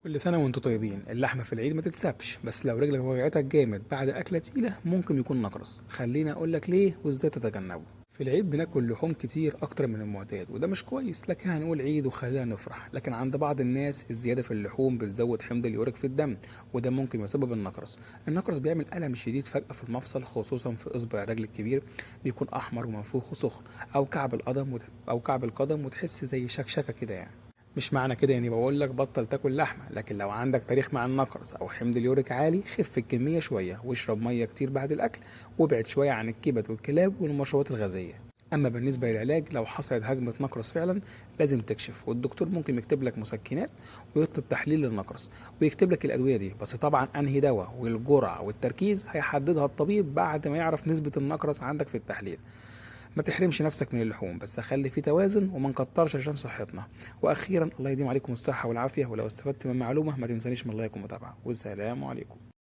كل سنة وانتوا طيبين. اللحمة في العيد ما تتسابش، بس لو رجلك وجعتك جامد بعد أكلة تقيلة ممكن يكون نقرس. خليني أقولك ليه وإزاي تتجنبه. في العيد بناكل لحوم كتير أكتر من المعتاد وده مش كويس، لكن هنقول عيد وخلينا نفرح. لكن عند بعض الناس الزيادة في اللحوم بتزود حمض اليوريك في الدم، وده ممكن يسبب النقرس. النقرس بيعمل ألم شديد فجأة في المفصل، خصوصا في إصبع الرجل الكبير، بيكون أحمر ومنفوخ وسخن، أو كعب القدم وتحس زي شكشكة كده يعني. مش معنى كده يعني بقول لك بطل تاكل لحمه، لكن لو عندك تاريخ مع النقرس او حمض اليوريك عالي خف الكميه شويه واشرب ميه كتير بعد الاكل، وابعد شويه عن الكبد والكلاب والمشروبات الغازيه. اما بالنسبه للعلاج، لو حصلت هجمه نقرس فعلا لازم تكشف، والدكتور ممكن يكتب لك مسكنات ويطلب تحليل للنقرس ويكتب لك الادويه دي. بس طبعا انهي دواء والجرعه والتركيز هيحددها الطبيب بعد ما يعرف نسبه النقرس عندك في التحليل. ما تحرمش نفسك من اللحوم، بس خلي في توازن وما نكترش عشان صحتنا. واخيرا الله يديم عليكم الصحه والعافيه، ولو استفدت من معلومه ما تنسانيش من لايك ومتابعه، والسلام عليكم.